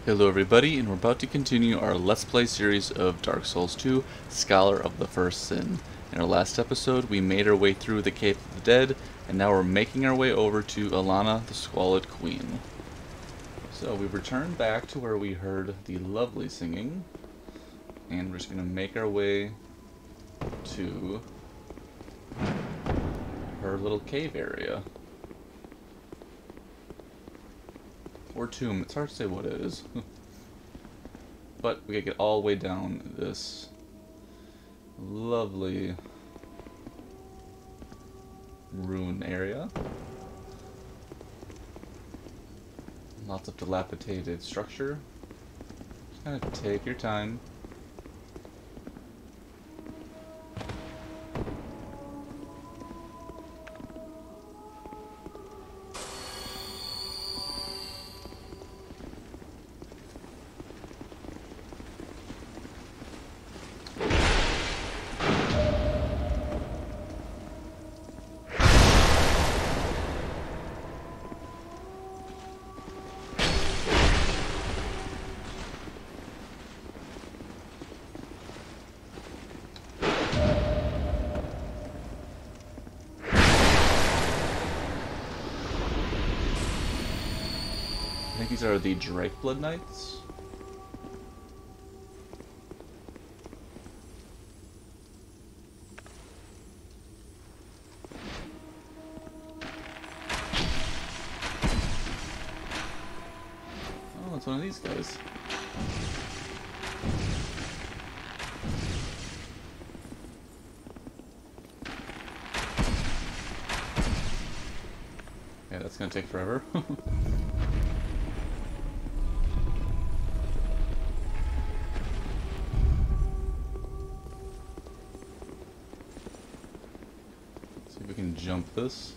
Hello everybody, and we're about to continue our Let's Play series of Dark Souls 2, Scholar of the First Sin. In our last episode, we made our way through the Cave of the Dead, and now we're making our way over to Elana, the Squalid Queen. So we've returned back to where we heard the lovely singing, and we're just going to make our way to her little cave area. Or tomb, it's hard to say what it is. But we gotta get all the way down this lovely ruin area. Lots of dilapidated structure. Just kind of take your time. I think these are the Drake Blood Knights. Oh, it's one of these guys. Yeah, that's gonna take forever. See if we can jump this.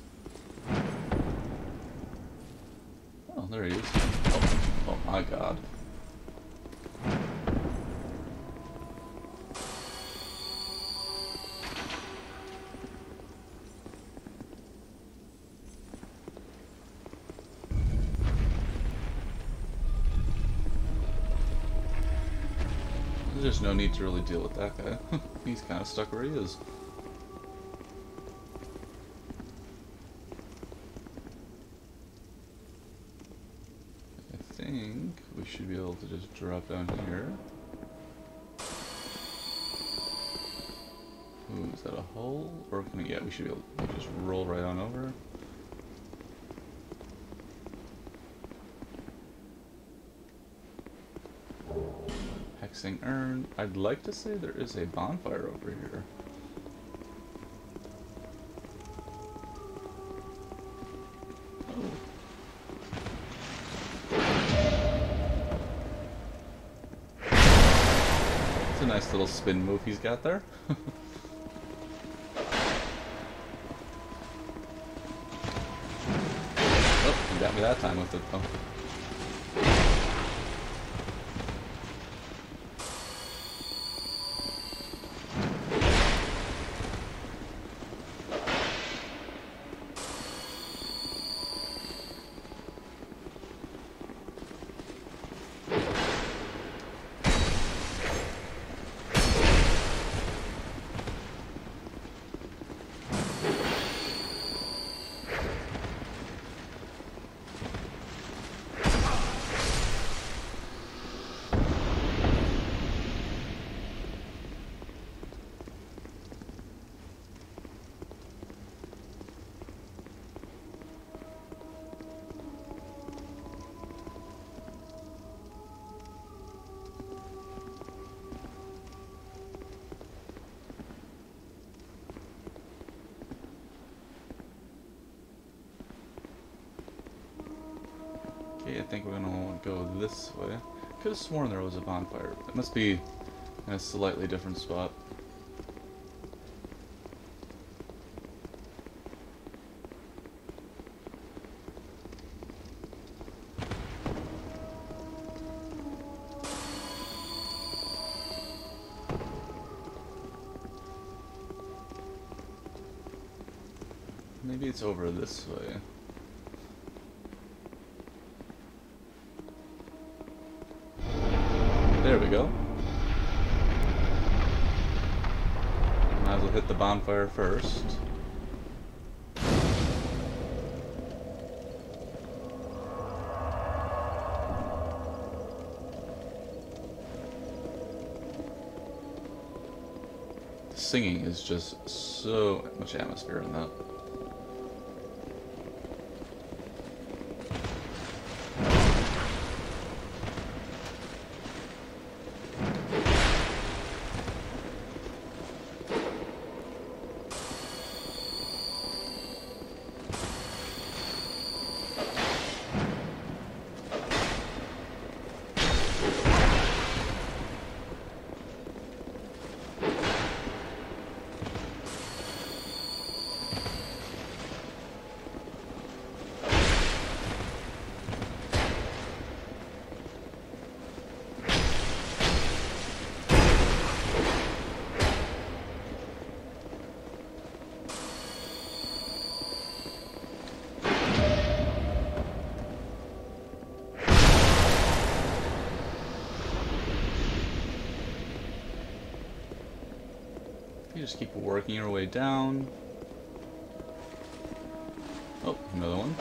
Oh, there he is. Oh my god. There's no need to really deal with that guy. He's kind of stuck where he is. I think we should be able to just drop down here. Ooh, is that a hole? Or can we, yeah, we should be able to just roll right on over. Hexing urn. I'd like to say there is a bonfire over here. Oh. It's a nice little spin move he's got there. Oh, he got me that time with it though. Okay, I think we're gonna go this way. Could have sworn there was a bonfire. It must be in a slightly different spot. Maybe it's over this way. There we go. Might as well hit the bonfire first. The singing is just so much atmosphere in that. You just keep working your way down. Oh, another one.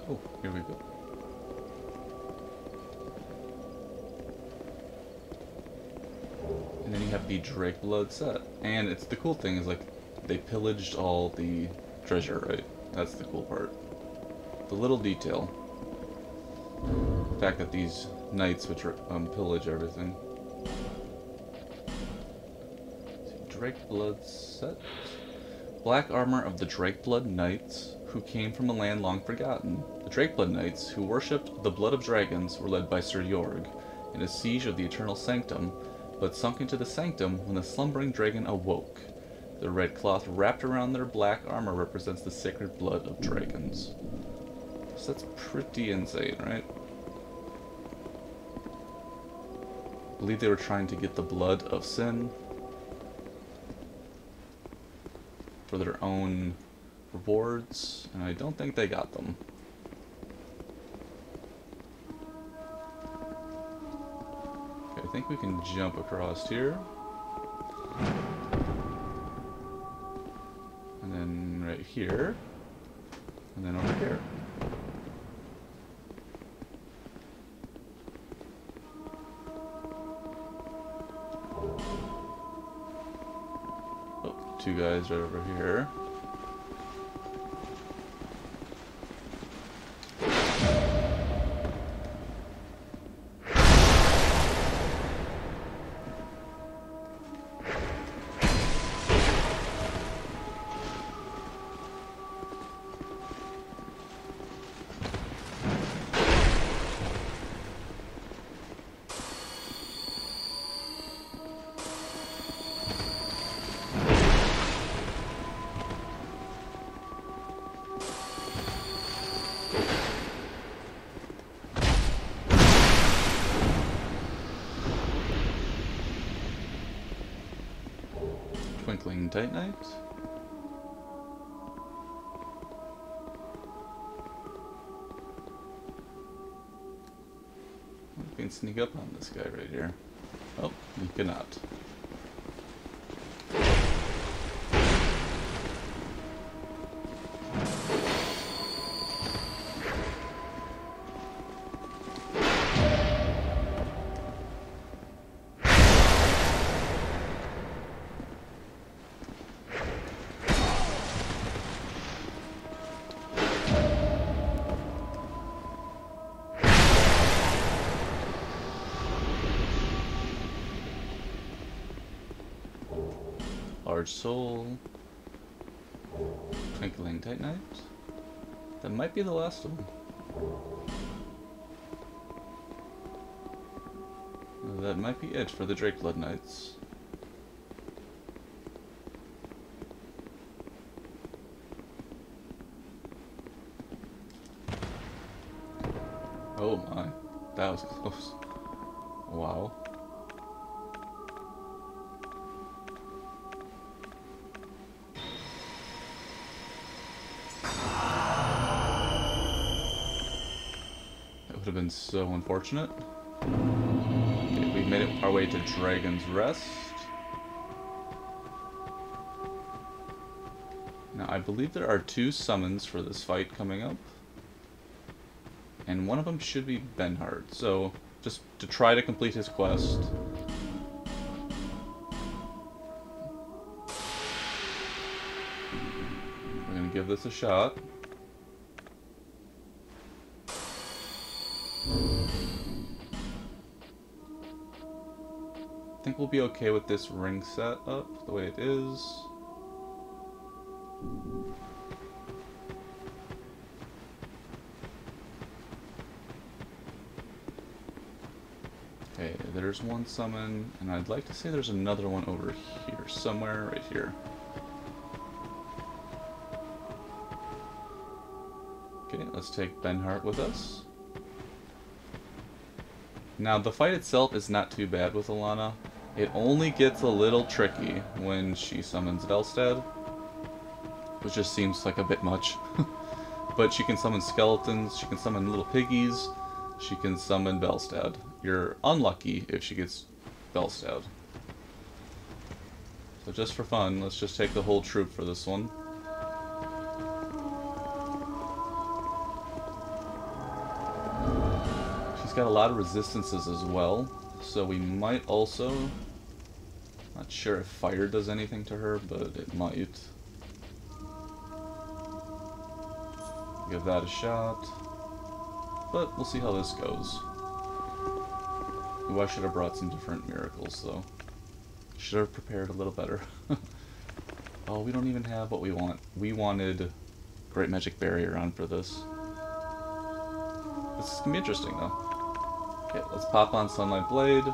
Oh, here we go. And then you have the Drake Blood set. And it's the cool thing is like they pillaged all the treasure, right? That's the cool part. The little detail. The fact that these knights which pillage everything. Drake Blood set. Black armor of the Drake Blood Knights, who came from a land long forgotten. The Drakeblood Knights, who worshipped the blood of dragons, were led by Sir Jorg in a siege of the Eternal Sanctum, but sunk into the sanctum when the slumbering dragon awoke. The red cloth wrapped around their black armor represents the sacred blood of dragons. So that's pretty insane, right? I believe they were trying to get the blood of Sinh for their own rewards, and I don't think they got them. Okay, I think we can jump across here. And then right here. And then over here. Oh, two guys right over here. Twinkling Titanite. We can sneak up on this guy right here. Oh, we cannot. Large Soul, Twinkling Titanite. That might be the last one. That might be it for the Drake Blood Knights. Oh my, that was close. Wow. That would have been so unfortunate. Okay, we made it our way to Dragon's Rest. Now, I believe there are 2 summons for this fight coming up. And one of them should be Benhard. So, just to try to complete his quest. We're gonna give this a shot. I think we'll be okay with this ring set up the way it is. Okay, there's one summon, and I'd like to say there's another one over here, somewhere right here. Okay, let's take Benhart with us. Now, the fight itself is not too bad with Elana. It only gets a little tricky when she summons Velstad, which just seems like a bit much. But she can summon skeletons, she can summon little piggies, she can summon Velstad. You're unlucky if she gets Velstad. So just for fun, let's just take the whole troop for this one. She's got a lot of resistances as well, so we might also... Not sure if fire does anything to her, but it might. Give that a shot. But we'll see how this goes. Ooh, I should have brought some different miracles, though. Should have prepared a little better. Oh, we don't even have what we want. We wanted Great Magic Barrier on for this. This is gonna be interesting, though. Okay, let's pop on Sunlight Blade.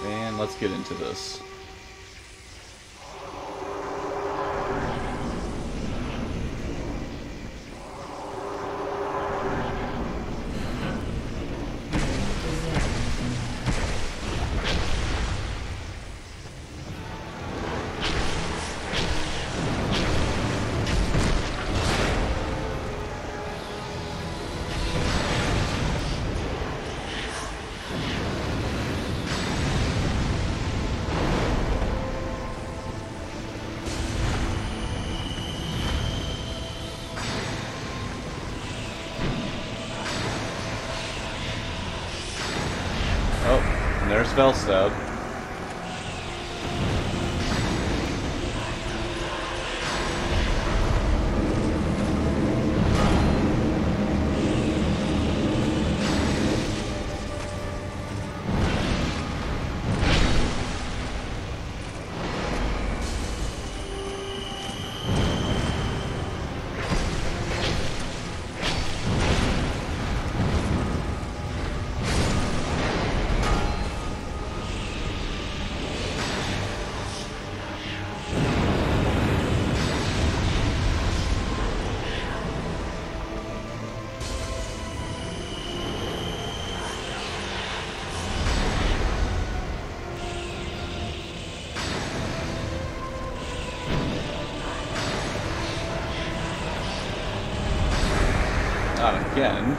And let's get into this. And there's Velstad. Not again.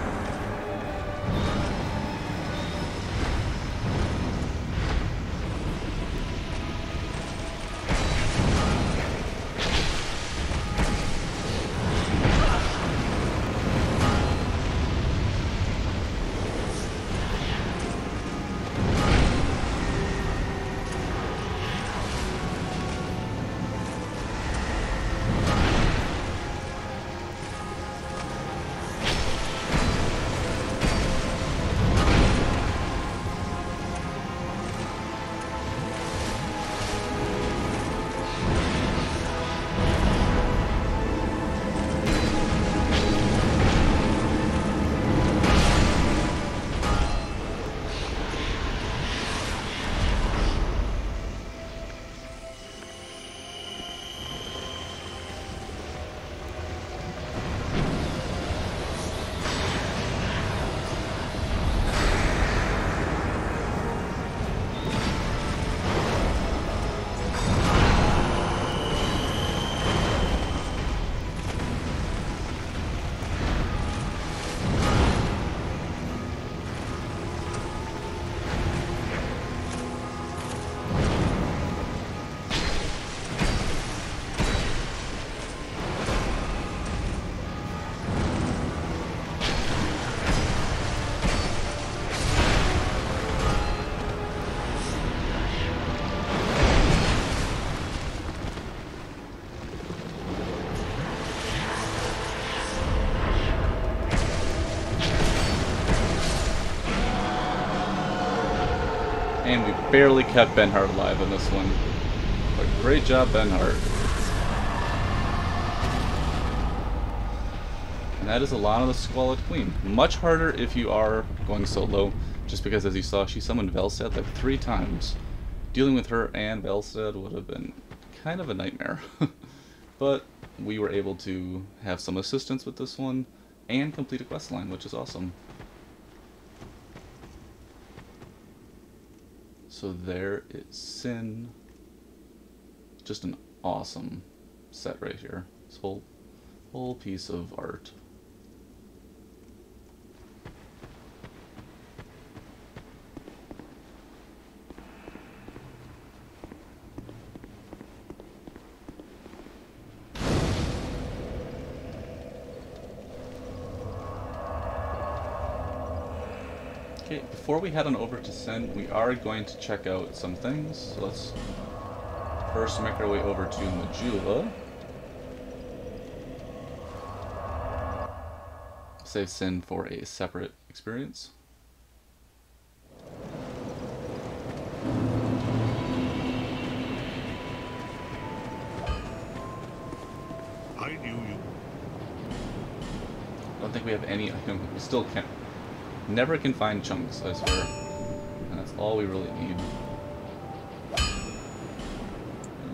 And we barely kept Benhart alive in this one. But great job, Benhart. And that is Elana the Squalid Queen. Much harder if you are going solo, just because, as you saw, she summoned Velstad like 3 times. Dealing with her and Velstad would have been kind of a nightmare. But we were able to have some assistance with this one and complete a questline, which is awesome. So there is Sinh. Just an awesome set right here. This whole piece of art. Okay, before we head on over to Sinh, we are going to check out some things. So let's first make our way over to Majula. Save Sinh for a separate experience. I knew you. I don't think we have any. We still can't. Never can find chunks, I swear. And that's all we really need.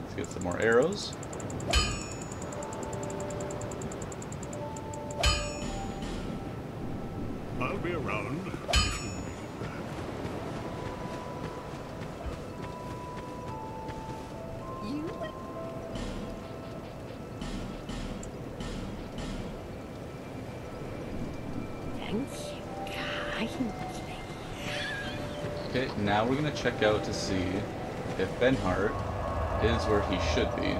Let's get some more arrows. I'll be around if you make it back. You? Thank you. Okay, now we're gonna check out to see if Benhart is where he should be.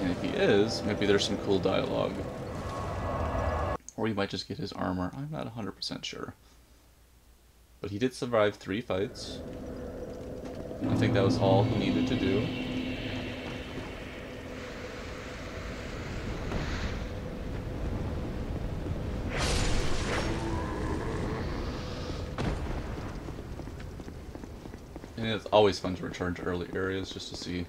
And if he is, maybe there's some cool dialogue. Or we might just get his armor. I'm not 100% sure. But he did survive 3 fights. I think that was all he needed to do. And it's always fun to return to early areas just to see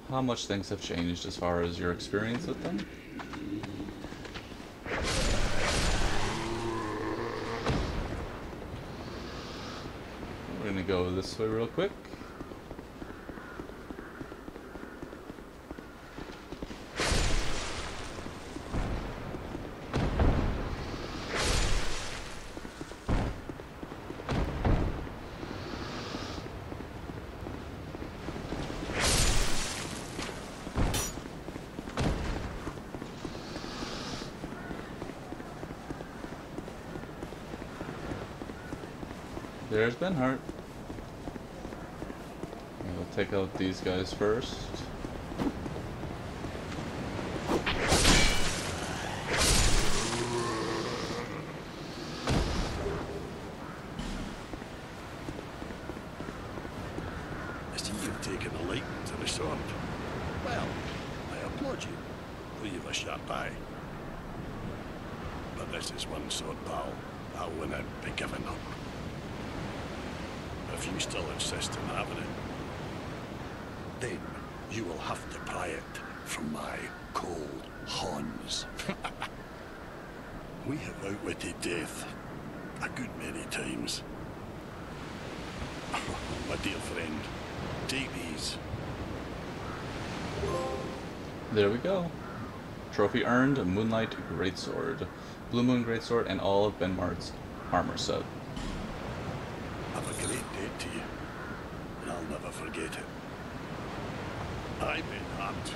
how much things have changed as far as your experience with them. We're gonna go this way real quick. There's Benhart. We'll take out these guys first. I see you've taken a liking to the sword. Well, I applaud you, though you've a sharp eye. But this is one sword, pal. I'll win it by giving up. If you still insist on having it, then you will have to pry it from my cold horns. We have outwitted death a good many times. My dear friend, take these. There we go. Trophy earned, a Moonlight Greatsword, Blue Moon Greatsword, and all of Benhart's armor set. Have a great day to you, and I'll never forget it. I, Benhart,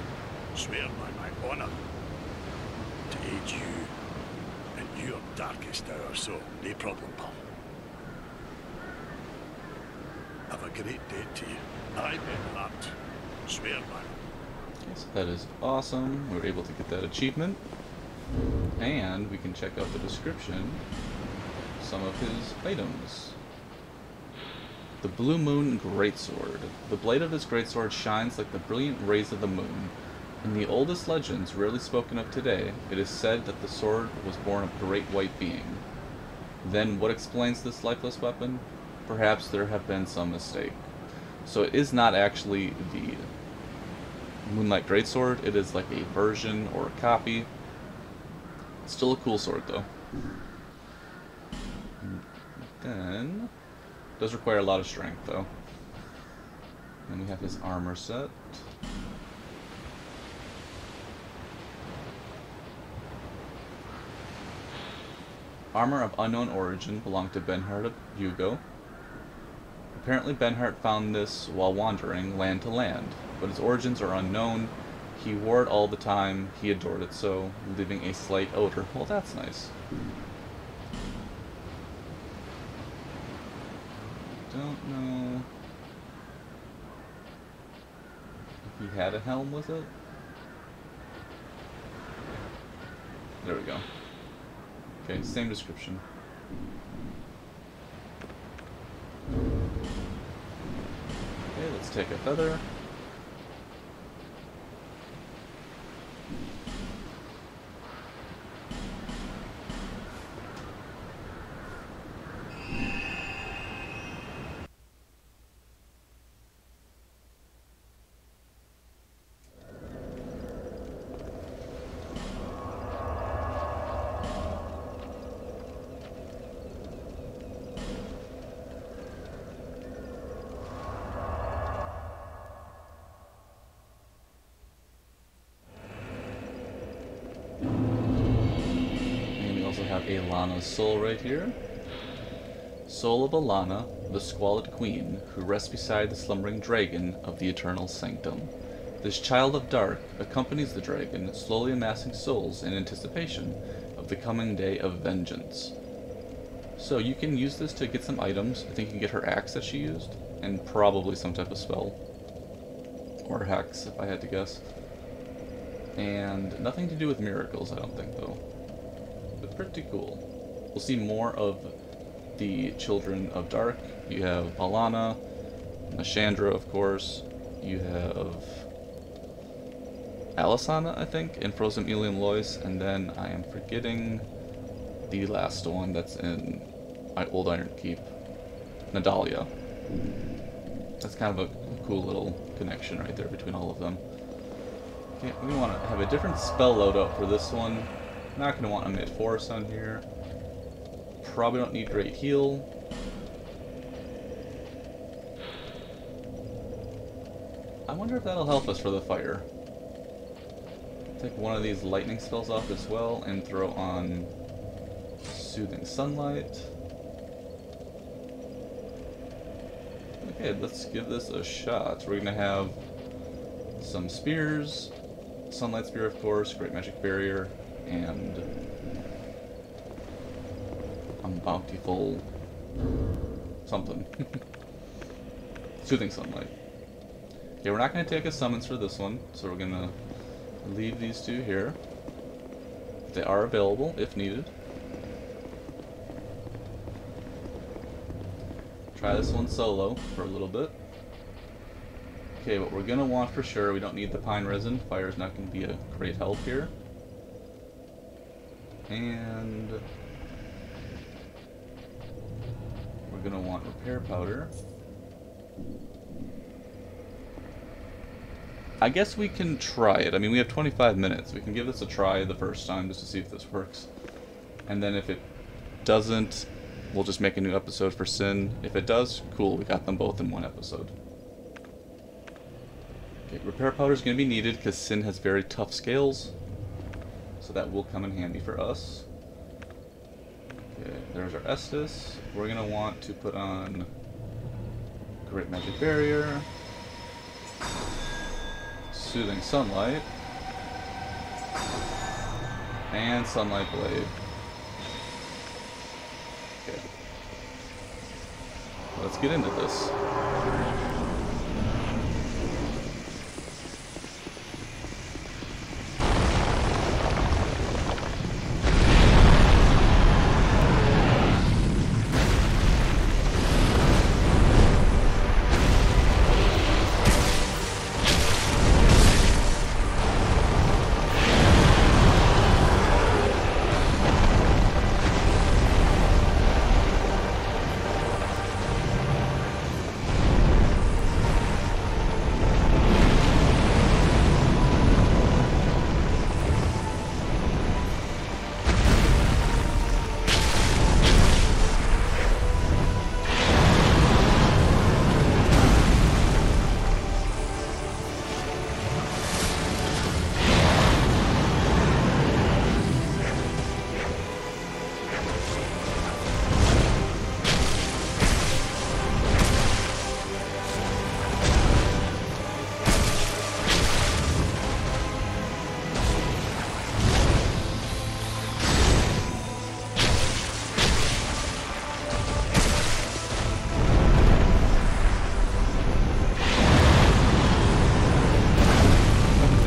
swear by my honor to aid you in your darkest hour, so no problem, pal. Have a great day to you. I, Benhart, swear by. Yes, that is awesome. We were able to get that achievement. And we can check out the description, some of his items. The Blue Moon Greatsword. The blade of this greatsword shines like the brilliant rays of the moon. In the oldest legends, rarely spoken of today, it is said that the sword was born of great white being. Then what explains this lifeless weapon? Perhaps there have been some mistake. So it is not actually the Moonlight Greatsword, it is like a version or a copy. Still a cool sword though. Then, does require a lot of strength though. Then we have his armor set. Armor of unknown origin belonged to Benhart of Hugo. Apparently Benhart found this while wandering land to land, but its origins are unknown. He wore it all the time, he adored it so, leaving a slight odor. Well, that's nice. Don't know if he had a helm with it. There we go. Okay, same description. Okay, let's take a feather. Have Elana's soul right here. Soul of Elana, the squalid queen, who rests beside the slumbering dragon of the eternal sanctum. This child of dark accompanies the dragon, slowly amassing souls in anticipation of the coming day of vengeance. So you can use this to get some items. I think you can get her axe that she used, and probably some type of spell. Or hex, if I had to guess. And nothing to do with miracles, I don't think, though. But pretty cool. We'll see more of the Children of Dark. You have Elana, Nashandra, of course. You have Alisana, I think, in Frozen Elium Lois, and then I am forgetting the last one that's in Old Iron Keep, Nadalia. That's kind of a cool little connection right there between all of them. Okay, we want to have a different spell loadout for this one. Not going to want a mid-force on here. Probably don't need Great Heal. I wonder if that'll help us for the fire. Take one of these lightning spells off as well and throw on Soothing Sunlight. Okay, let's give this a shot. We're going to have some spears, Sunlight Spear of course, Great Magic Barrier, and Bountiful something. Soothing Sunlight. Okay, we're not going to take a summons for this one, so we're going to leave these two here. They are available if needed. Try this one solo for a little bit. Okay, what we're going to want for sure, we don't need the pine resin. Fire is not going to be a great help here. And we're going to want repair powder. I guess we can try it. I mean, we have 25 minutes. We can give this a try the first time just to see if this works. And then if it doesn't, we'll just make a new episode for Sin. If it does, cool, we got them both in one episode. Okay, repair powder is going to be needed because Sin has very tough scales. So that will come in handy for us. Okay, there's our Estus. We're going to want to put on Great Magic Barrier, Soothing Sunlight, and Sunlight Blade. Okay. Let's get into this.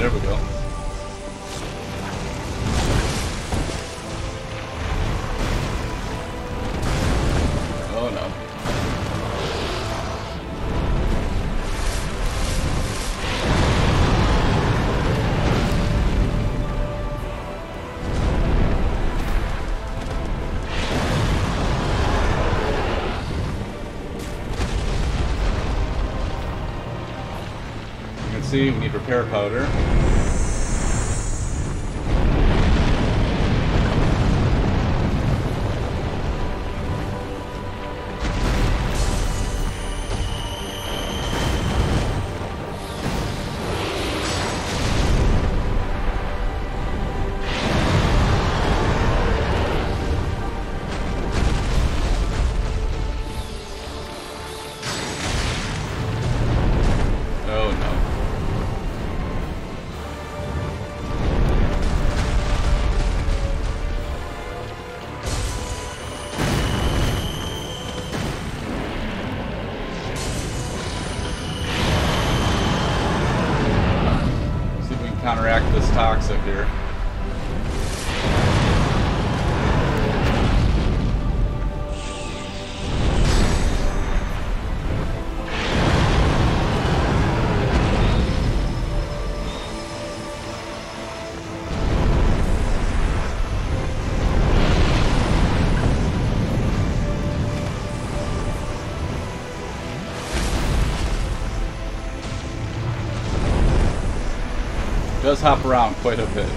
There we go. Oh no. See, we need repair powder. Oh no. Counteract this toxic here. Does hop around quite a bit.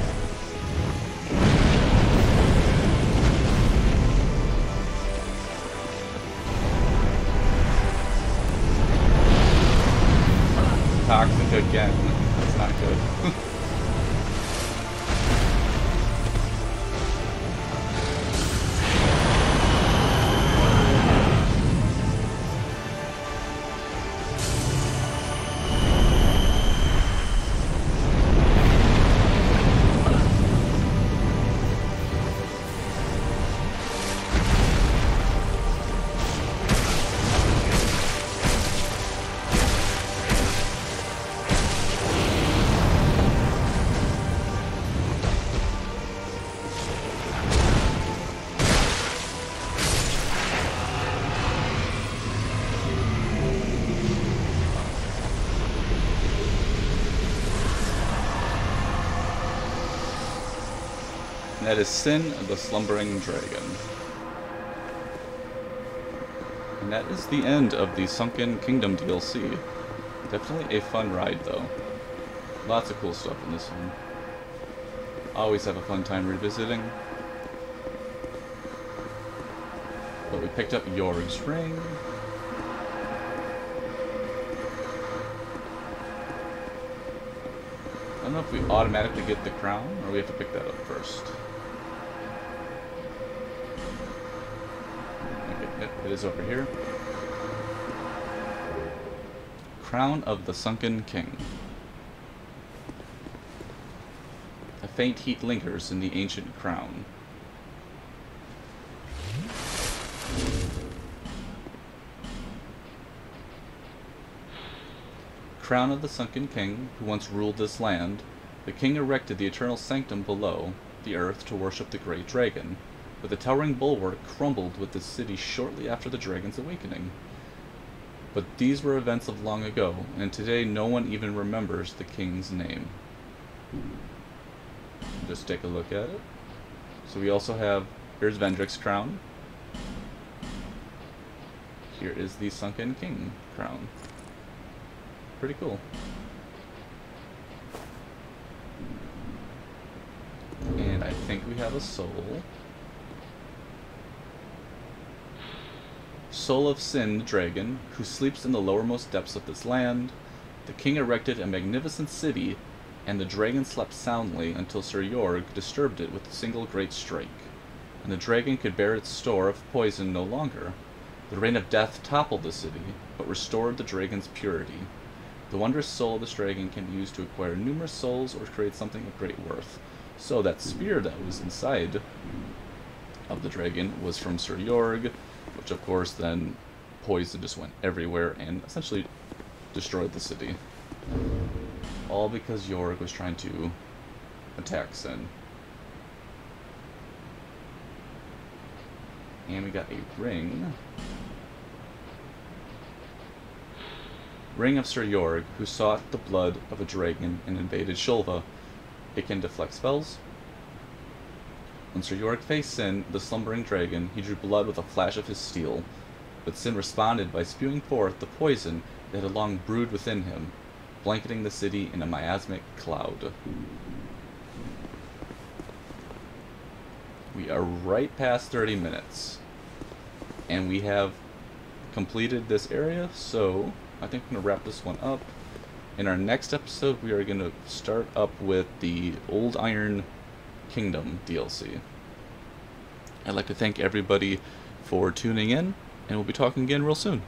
Toxic again. That's not good. And that is Sinh, the Slumbering Dragon. And that is the end of the Sunken Kingdom DLC. Definitely a fun ride, though. Lots of cool stuff in this one. Always have a fun time revisiting. But we picked up Yorg's ring. I don't know if we automatically get the crown, or we have to pick that up first. Okay, it is over here. Crown of the Sunken King. A faint heat lingers in the ancient crown. Crown of the Sunken King, who once ruled this land, the king erected the eternal sanctum below the earth to worship the great dragon, but the towering bulwark crumbled with the city shortly after the dragon's awakening. But these were events of long ago, and today no one even remembers the king's name. Just take a look at it. So we also have, here's Vendrick's crown. Here is the Sunken King crown. Pretty cool. And I think we have a soul. Soul of Sinh, the dragon, who sleeps in the lowermost depths of this land. The king erected a magnificent city, and the dragon slept soundly until Sir Yorg disturbed it with a single great strike. And the dragon could bear its store of poison no longer. The reign of death toppled the city, but restored the dragon's purity. The wondrous soul of this dragon can be used to acquire numerous souls or create something of great worth. So that spear that was inside of the dragon was from Sir Yorg, which of course then poison just went everywhere and essentially destroyed the city. all because Yorick was trying to attack Sinh. And we got a ring. Ring of Sir Yorick, who sought the blood of a dragon and invaded Shulva. It can deflect spells. When Sir Yorick faced Sinh, the slumbering dragon, he drew blood with a flash of his steel. But Sinh responded by spewing forth the poison that had long brewed within him, blanketing the city in a miasmic cloud. We are right past 30 minutes. And we have completed this area, so I think I'm going to wrap this one up. In our next episode, we are going to start up with the Old Iron Kingdom DLC. I'd like to thank everybody for tuning in, and we'll be talking again real soon.